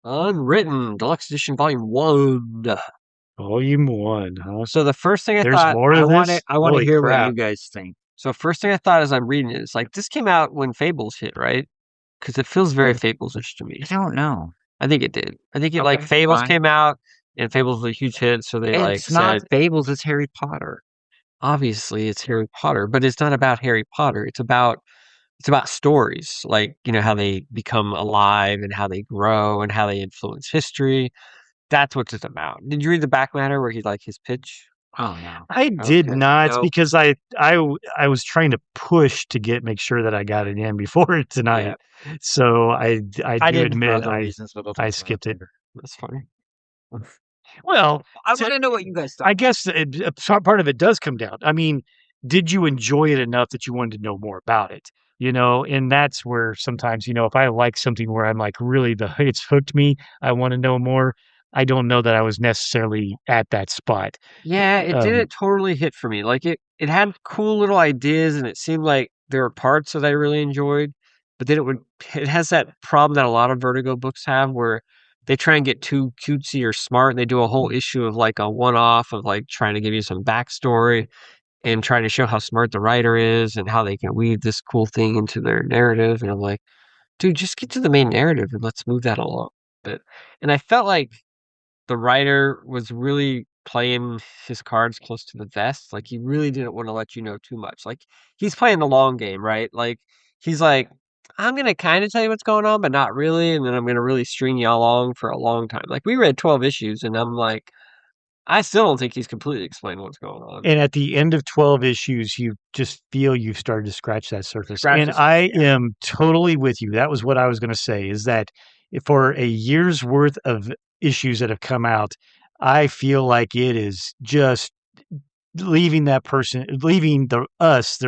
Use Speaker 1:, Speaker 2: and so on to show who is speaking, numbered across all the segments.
Speaker 1: Unwritten, Deluxe Edition, Volume 1.
Speaker 2: Volume 1, huh?
Speaker 1: So the first thing I
Speaker 2: There's
Speaker 1: thought,
Speaker 2: more to this?
Speaker 3: I want to
Speaker 2: Holy
Speaker 3: hear what
Speaker 2: crap.
Speaker 3: you guys think.
Speaker 1: so first thing I thought as I'm reading it is like, this came out when Fables hit, right? Because it feels very Fables-ish to me.
Speaker 3: I don't know.
Speaker 1: I think it did. I think
Speaker 3: Okay,
Speaker 1: Fables
Speaker 3: fine.
Speaker 1: came out, and Fables was a huge hit, so they
Speaker 3: It's not
Speaker 1: said,
Speaker 3: Fables, it's Harry Potter.
Speaker 1: obviously it's Harry Potter, but it's not about Harry Potter. It's about stories, like, how they become alive and how they grow and how they influence history. That's what it's about. Did you read the back matter where he his pitch?
Speaker 3: Oh no.
Speaker 2: I did
Speaker 1: Okay.
Speaker 2: not
Speaker 3: Nope.
Speaker 2: because I was trying to push to make sure that I got it in before tonight. So I
Speaker 3: I
Speaker 2: do
Speaker 3: didn't for
Speaker 2: admit
Speaker 3: other reasons, but
Speaker 2: I skipped it.
Speaker 1: That's funny.
Speaker 2: Well,
Speaker 3: I want to know what you guys thought.
Speaker 2: I guess part of it does come down. I mean, did you enjoy it enough that you wanted to know more about it? And that's where sometimes, if I like something where I'm like, really, it's hooked me, I want to know more. I don't know that I was necessarily at that spot.
Speaker 1: Yeah, it didn't totally hit for me. Like it had cool little ideas, and it seemed like there were parts that I really enjoyed. But then it has that problem that a lot of Vertigo books have, where they try and get too cutesy or smart, and they do a whole issue of like a one-off of like trying to give you some backstory and trying to show how smart the writer is and how they can weave this cool thing into their narrative. And I'm like, dude, just get to the main narrative and let's move that along a bit. And I felt like the writer was really playing his cards close to the vest. Like he really didn't want to let you know too much. Like he's playing the long game, right? Like he's like, I'm gonna kind of tell you what's going on, but not really, and then I'm gonna really string you along for a long time. Like we read 12 issues, and I'm like, I still don't think he's completely explained what's going on.
Speaker 2: And at the end of 12 issues, you just feel you've started to scratch that surface. And I am totally with you. That was what I was going to say, is that for a year's worth of issues that have come out, I feel like it is just leaving the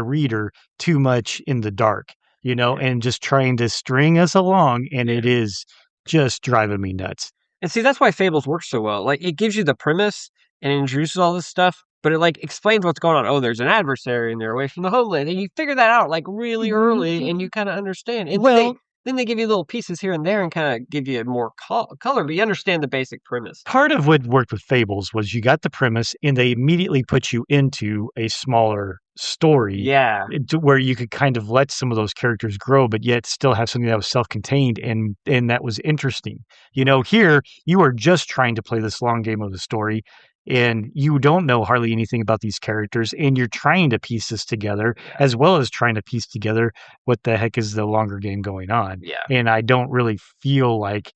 Speaker 2: reader, too much in the dark, and just trying to string us along. And it is just driving me nuts.
Speaker 1: And see, that's why Fables works so well. Like, it gives you the premise and introduces all this stuff, but it, like, explains what's going on. Oh, there's an adversary and they're away from the homeland. And you figure that out, like, really early, and you kind of understand. And then they give you little pieces here and there and kind of give you more color, but you understand the basic premise.
Speaker 2: Part of what worked with Fables was you got the premise, and they immediately put you into a smaller story.
Speaker 1: Yeah.
Speaker 2: Where you could kind of let some of those characters grow, but yet still have something that was self-contained and that was interesting. Here you are just trying to play this long game of the story, and you don't know hardly anything about these characters, and you're trying to piece this together, as well as trying to piece together what the heck is the longer game going on.
Speaker 1: Yeah.
Speaker 2: And I don't really feel like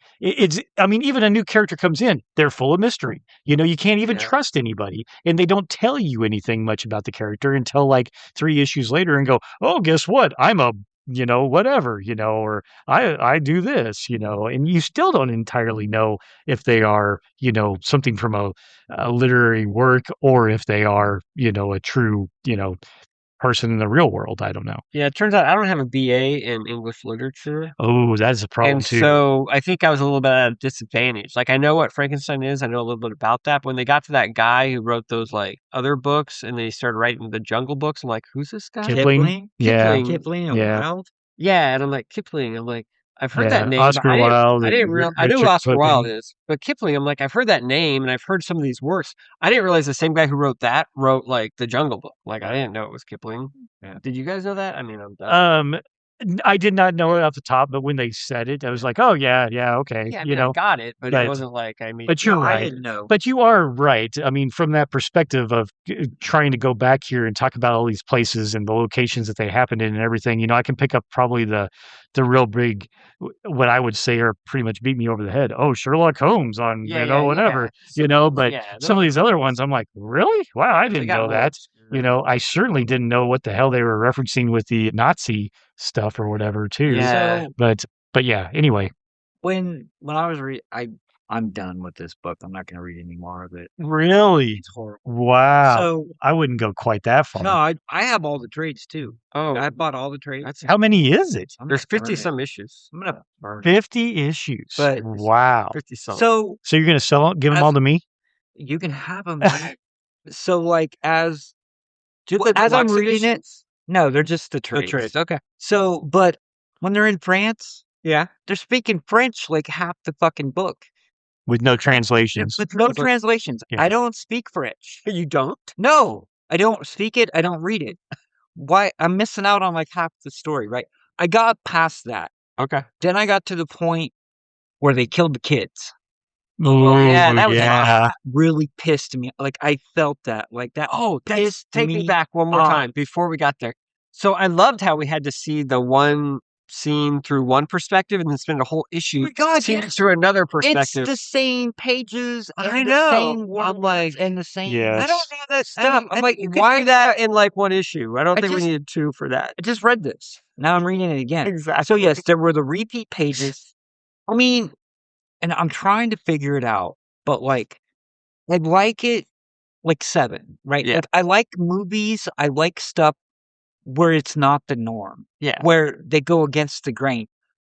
Speaker 2: I mean, even a new character comes in, they're full of mystery. You can't even trust anybody, and they don't tell you anything much about the character until like 3 issues later and go, oh, guess what? I'm a whatever, or I do this, and you still don't entirely know if they are, something from a literary work, or if they are, a true, person in the real world. I don't know.
Speaker 1: Yeah, it turns out I don't have a BA in English literature.
Speaker 2: Oh, that's a problem
Speaker 1: And
Speaker 2: too.
Speaker 1: so I think I was a little bit at a disadvantage. Like, I know what Frankenstein is. I know a little bit about that. But when they got to that guy who wrote those, like, other books, and then he started writing the Jungle books, I'm like, who's this guy?
Speaker 2: Kipling? Yeah.
Speaker 3: Kipling and
Speaker 2: Yeah.
Speaker 3: Wilde?
Speaker 1: Yeah, and I'm like, Kipling. I'm like, I've heard that name.
Speaker 2: Oscar
Speaker 1: but
Speaker 2: Wilde.
Speaker 1: I didn't realize. I knew who Oscar Wilde is, but Kipling. I'm like, I've heard that name, and I've heard some of these works. I didn't realize the same guy who wrote that wrote like the Jungle Book. Like, I didn't know it was Kipling.
Speaker 3: Yeah.
Speaker 1: Did you guys know that? I mean, I'm done.
Speaker 2: I did not know it off the top, but when they said it, I was like, "Oh yeah, okay."
Speaker 1: Yeah, I mean, I got it, but it wasn't like I mean.
Speaker 2: But you're
Speaker 3: I
Speaker 2: right.
Speaker 3: didn't know.
Speaker 2: But you are right. I mean, from that perspective of trying to go back here and talk about all these places and the locations that they happened in and everything, I can pick up probably the real big, what I would say are pretty much beat me over the head. Oh, Sherlock Holmes on whatever, But some of these other ones, I'm like, really? Wow, I didn't know that. I certainly didn't know what the hell they were referencing with the Nazi stuff or whatever too.
Speaker 1: Yeah.
Speaker 2: But yeah, anyway.
Speaker 3: When I was I'm done with this book. I'm not going to read any more of it.
Speaker 2: Really?
Speaker 3: It's horrible.
Speaker 2: Wow.
Speaker 3: So
Speaker 2: I wouldn't go quite that far.
Speaker 3: no, I have all the trades too.
Speaker 1: Oh,
Speaker 3: I bought all the trades.
Speaker 2: How many is it?
Speaker 1: there's 50 some issues.
Speaker 3: I'm gonna burn
Speaker 2: 50 issues.
Speaker 3: But-
Speaker 2: wow.
Speaker 1: 50 some.
Speaker 3: So
Speaker 2: So you're gonna sell them, give them all to me?
Speaker 3: you can have them. So like as
Speaker 1: Do the
Speaker 3: as I'm
Speaker 1: deluxe
Speaker 3: reading it,
Speaker 1: editions?
Speaker 3: no, they're just the
Speaker 1: The
Speaker 3: trades.
Speaker 1: trades. Okay.
Speaker 3: So, but when they're in France,
Speaker 1: Yeah.
Speaker 3: They're speaking French like half the fucking book.
Speaker 2: with no translations.
Speaker 3: With no
Speaker 1: It's like-
Speaker 3: translations.
Speaker 2: Yeah.
Speaker 3: I don't speak French.
Speaker 1: You don't?
Speaker 3: No, I don't speak it. I don't read it. Why? I'm missing out on like half the story, right? I got past that.
Speaker 1: Okay.
Speaker 3: Then I got to the point where they killed the kids.
Speaker 2: Oh,
Speaker 1: yeah, that was
Speaker 3: Really pissed me. Like I felt that. Like that.
Speaker 1: Oh,
Speaker 3: pissed
Speaker 1: take me
Speaker 3: me
Speaker 1: back one more
Speaker 3: off.
Speaker 1: time before we got there. So I loved how we had to see the one scene through one perspective and then spend a whole issue
Speaker 3: God,
Speaker 1: seeing
Speaker 3: yeah.
Speaker 1: it through another
Speaker 3: It's
Speaker 1: perspective.
Speaker 3: the same pages.
Speaker 1: I
Speaker 3: And
Speaker 1: know.
Speaker 3: The same
Speaker 1: I'm
Speaker 3: words
Speaker 1: like,
Speaker 3: and the same.
Speaker 2: Yeah,
Speaker 3: I don't
Speaker 2: it's-
Speaker 3: know that
Speaker 1: I
Speaker 3: stuff.
Speaker 1: mean,
Speaker 3: I'm like,
Speaker 1: you
Speaker 3: why
Speaker 1: could do that in like one issue. I don't
Speaker 3: I
Speaker 1: think we
Speaker 3: just-
Speaker 1: needed two for that.
Speaker 3: I just read this. Now I'm reading it again.
Speaker 1: Exactly.
Speaker 3: So yes, there were the repeat pages. I mean, and I'm trying to figure it out, but like, I like it like 7, right?
Speaker 1: Yeah.
Speaker 3: Like, I like movies. I like stuff where it's not the norm,
Speaker 1: Yeah.
Speaker 3: where they go against the grain.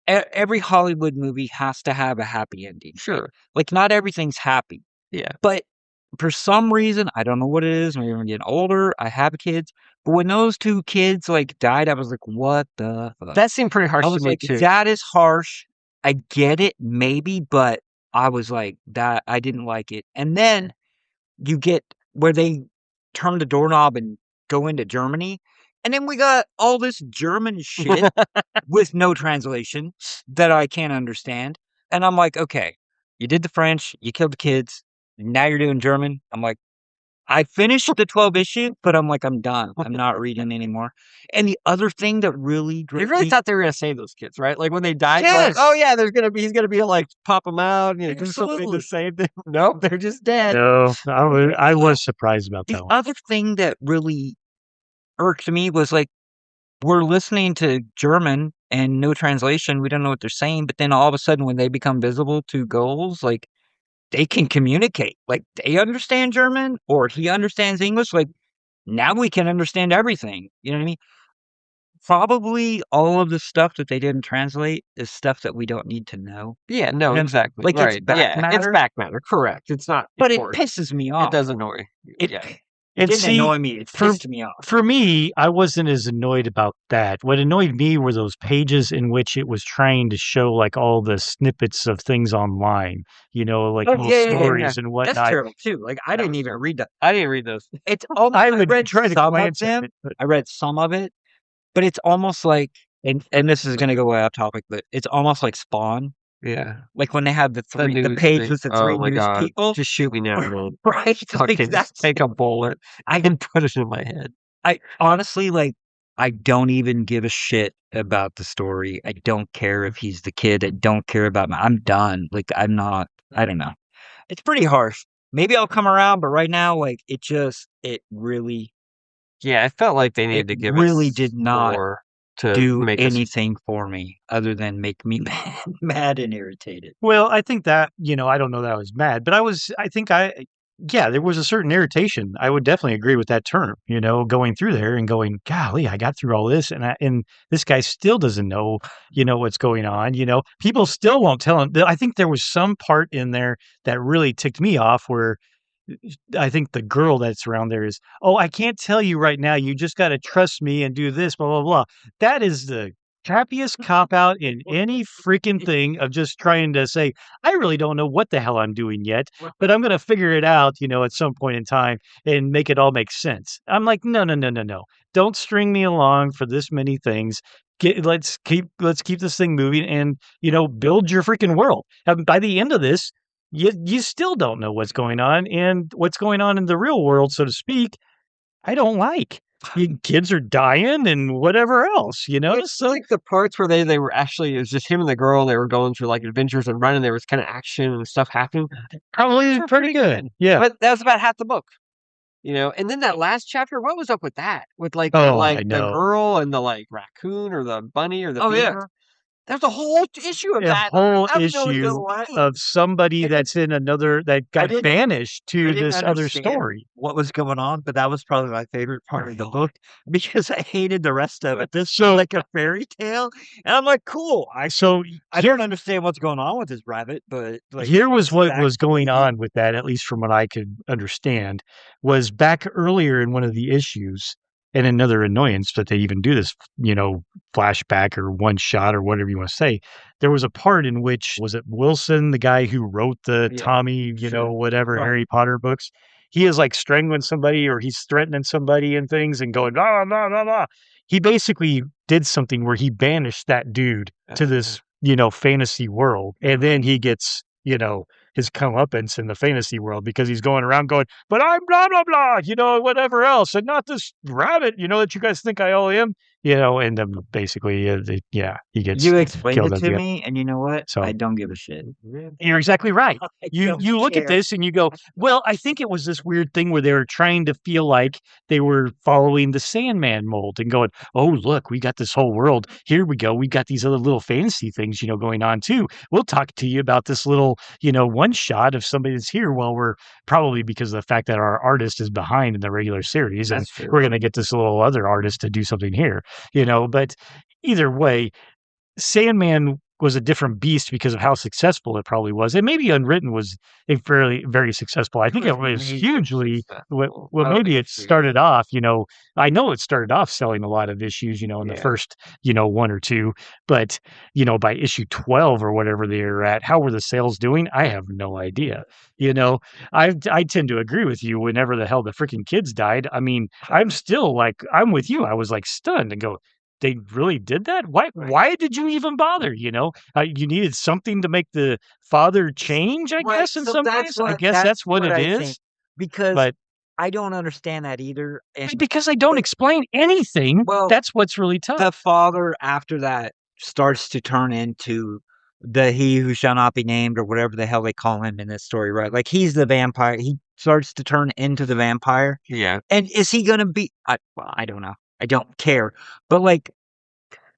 Speaker 3: Every Hollywood movie has to have a happy ending.
Speaker 1: Sure.
Speaker 3: Like, not everything's happy.
Speaker 1: Yeah.
Speaker 3: But for some reason, I don't know what it is. Maybe I'm getting older. I have kids. But when those 2 kids like died, I was like, what the fuck?
Speaker 1: That seemed pretty harsh
Speaker 3: I
Speaker 1: to
Speaker 3: was
Speaker 1: me
Speaker 3: like,
Speaker 1: too.
Speaker 3: that is harsh. I get it, maybe, but I was like, that I didn't like it. And then you get where they turn the doorknob and go into Germany. And then we got all this German shit with no translation that I can't understand. And I'm like, okay, you did the French, you killed the kids, now you're doing German. I'm like, I finished the 12 issue, but I'm like, I'm done. I'm not reading anymore. And the other thing that really
Speaker 1: They
Speaker 3: drove
Speaker 1: really
Speaker 3: me,
Speaker 1: thought they were gonna save those kids, right? Like when they died, you're like,
Speaker 3: Yes.
Speaker 1: oh yeah, he's gonna be like pop them out, you know, do something
Speaker 3: Absolutely.
Speaker 1: to save them. Nope, they're just dead.
Speaker 2: No, I was surprised about
Speaker 3: the
Speaker 2: that one.
Speaker 3: other thing that really irked me was like, we're listening to German and no translation. We don't know what they're saying. But then all of a sudden, when they become visible to goals, like they can communicate. Like they understand German or he understands English. Like now we can understand everything. You know what I mean? Probably all of the stuff that they didn't translate is stuff that we don't need to know.
Speaker 1: Yeah, no,
Speaker 3: And,
Speaker 1: exactly.
Speaker 3: like, it's
Speaker 1: right.
Speaker 3: back
Speaker 1: yeah, it's
Speaker 3: matter.
Speaker 1: back matter. Correct. It's not.
Speaker 3: But it
Speaker 1: important.
Speaker 3: pisses me
Speaker 1: It
Speaker 3: off.
Speaker 1: does annoy. you.
Speaker 3: It,
Speaker 1: yeah.
Speaker 3: it
Speaker 2: And
Speaker 3: didn't
Speaker 2: see,
Speaker 3: annoy me. It
Speaker 2: for-
Speaker 3: pissed me off.
Speaker 2: For me, I wasn't as annoyed about that. What annoyed me were those pages in which it was trying to show like all the snippets of things online, like little stories and whatnot.
Speaker 3: That's terrible too. Like I didn't even read that.
Speaker 1: I didn't read those.
Speaker 3: It's almost,
Speaker 2: I
Speaker 3: I
Speaker 2: would
Speaker 3: read
Speaker 2: try to
Speaker 3: some of
Speaker 2: glance at
Speaker 3: them.
Speaker 2: it, but
Speaker 3: I read some of it, but it's almost like, and this is going to go way off topic, but it's almost like Spawn.
Speaker 1: Yeah.
Speaker 3: Like when they have the
Speaker 1: news
Speaker 3: page
Speaker 1: thing.
Speaker 3: with the
Speaker 1: Oh
Speaker 3: 3
Speaker 1: my
Speaker 3: news
Speaker 1: God.
Speaker 3: people,
Speaker 1: Just shoot me now, man.
Speaker 3: right?
Speaker 1: Fucking
Speaker 3: Exactly.
Speaker 1: take a bullet. I can put it in my head.
Speaker 3: I honestly like. I don't even give a shit about the story. I don't care if he's the kid. I don't care about. I'm done. Like I'm not. I don't know. It's pretty harsh. Maybe I'll come around, but right now, like it really
Speaker 1: Yeah, I felt like they needed
Speaker 3: It
Speaker 1: to give
Speaker 3: really
Speaker 1: us
Speaker 3: did not
Speaker 1: more to
Speaker 3: do
Speaker 1: make us.
Speaker 3: anything for me other than make me mad and irritated.
Speaker 2: well, I think that I don't know that I was mad, but there was a certain irritation. I would definitely agree with that term. Going through there and going, golly, I got through all this, and this guy still doesn't know, what's going on. People still won't tell him. I think there was some part in there that really ticked me off where I think the girl that's around there is, oh, I can't tell you right now. You just got to trust me and do this, blah, blah, blah. That is the happiest cop out in any freaking thing of just trying to say, I really don't know what the hell I'm doing yet, but I'm going to figure it out, at some point in time and make it all make sense. I'm like, no, no, no, no, no. Don't string me along for this many things. Let's keep this thing moving and, build your freaking world. By the end of this, you still don't know what's going on, and what's going on in the real world, so to speak, I don't like. Kids are dying and whatever else,
Speaker 1: It's
Speaker 2: So
Speaker 1: like the parts where they were actually, it was just him and the girl, and they were going through like adventures and running. There was kind of action and stuff happening.
Speaker 2: probably pretty good. Yeah.
Speaker 1: But that was about half the book. And then that last chapter, what was up with that? With like
Speaker 2: Oh, I
Speaker 1: the
Speaker 2: know.
Speaker 1: girl and the like raccoon or the bunny or the
Speaker 3: Oh, yeah.
Speaker 1: beaver? There's a whole issue of
Speaker 2: A
Speaker 1: that.
Speaker 2: whole
Speaker 1: I have no idea
Speaker 2: issue
Speaker 1: why.
Speaker 2: of somebody that's in another that got
Speaker 3: didn't-
Speaker 2: banished
Speaker 3: I
Speaker 2: to
Speaker 3: didn't
Speaker 2: this other
Speaker 3: understand
Speaker 2: story.
Speaker 3: what was going on, but that was probably my favorite part of the book because I hated the rest of it. This is like a fairy tale, and I'm like, cool. I don't understand what's going on with this rabbit, but like,
Speaker 2: Here was what
Speaker 3: back
Speaker 2: was going
Speaker 3: to-
Speaker 2: on with that, at least from what I could understand, was back earlier in one of the issues, And another annoyance that they even do this, flashback or one shot or whatever you want to say. There was a part in which, was it Wilson, the guy who wrote the Tommy, whatever
Speaker 1: Right.
Speaker 2: Harry Potter books? He is like strangling somebody or he's threatening somebody and things and going, blah, blah, blah, blah. He basically did something where he banished that dude to this, fantasy world. And then he gets, his comeuppance in the fantasy world because he's going around going, but I'm blah, blah, blah, whatever else. And not this rabbit, that you guys think I owe him, and then basically, he gets
Speaker 3: You explained
Speaker 2: killed
Speaker 3: it
Speaker 2: at
Speaker 3: to
Speaker 2: the end.
Speaker 3: me, and you know what?
Speaker 2: So
Speaker 3: I don't give a shit.
Speaker 2: you're exactly right.
Speaker 3: I
Speaker 2: You
Speaker 3: don't
Speaker 2: you look at
Speaker 3: care.
Speaker 2: this and you go, well, I think it was this weird thing where they were trying to feel like they were following the Sandman mold and going, oh, look, we got this whole world. Here we go. We got these other little fantasy things, going on too. We'll talk to you about this little, one shot of somebody that's here while we're probably because of the fact that our artist is behind in the regular series.
Speaker 1: That's
Speaker 2: And
Speaker 1: true.
Speaker 2: we're going to get this little other artist to do something here, but either way, Sandman was a different beast because of how successful it probably was. And maybe Unwritten was a very successful. I think it was hugely well, maybe it started off, I know it started off selling a lot of issues, in the first, one or two, but by issue 12 or whatever they were at, how were the sales doing? I have no idea. I tend to agree with you whenever the hell the freaking kids died. I mean, I'm still like, I'm with you. I was like stunned and go, they really did that? Why did you even bother, you needed something to make the father change, I guess, in some ways? I guess that's what it
Speaker 3: I
Speaker 2: is,
Speaker 3: think, because
Speaker 2: but
Speaker 3: I don't understand that either, and
Speaker 2: because I don't explain anything,
Speaker 3: well,
Speaker 2: that's what's really tough.
Speaker 3: the father after that starts to turn into the he who shall not be named or whatever the hell they call him in this story, right? Like he's the vampire. He starts to turn into the vampire.
Speaker 1: Yeah.
Speaker 3: And is he going to be I don't know. I don't care. But like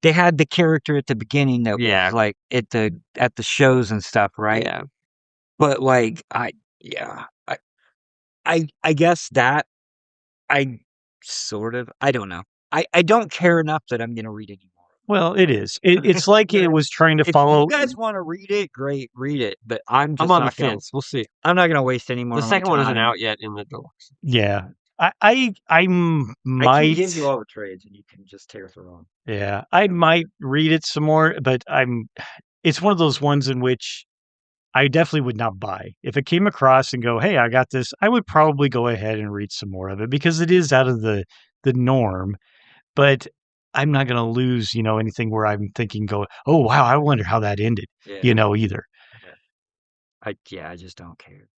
Speaker 3: they had the character at the beginning that was like at the shows and stuff, right?
Speaker 1: Yeah.
Speaker 3: But like I guess that I sort of I don't know. I don't care enough that I'm going to read anymore.
Speaker 2: Well, it is. It's like it was trying to follow.
Speaker 3: If you guys want to read it, great, read it. But I'm
Speaker 1: on the fence. We'll see.
Speaker 3: I'm not going to waste any more.
Speaker 1: The second one isn't out yet in the deluxe.
Speaker 2: Yeah, I might
Speaker 3: I can give you all the trades, and you can just tear through them.
Speaker 2: Yeah, I might read it some more, but it's one of those ones in which I definitely would not buy. If it came across and go, hey, I got this, I would probably go ahead and read some more of it because it is out of the norm. But I'm not going to lose, anything where I'm thinking, oh, wow, I wonder how that ended, either.
Speaker 3: I just don't care.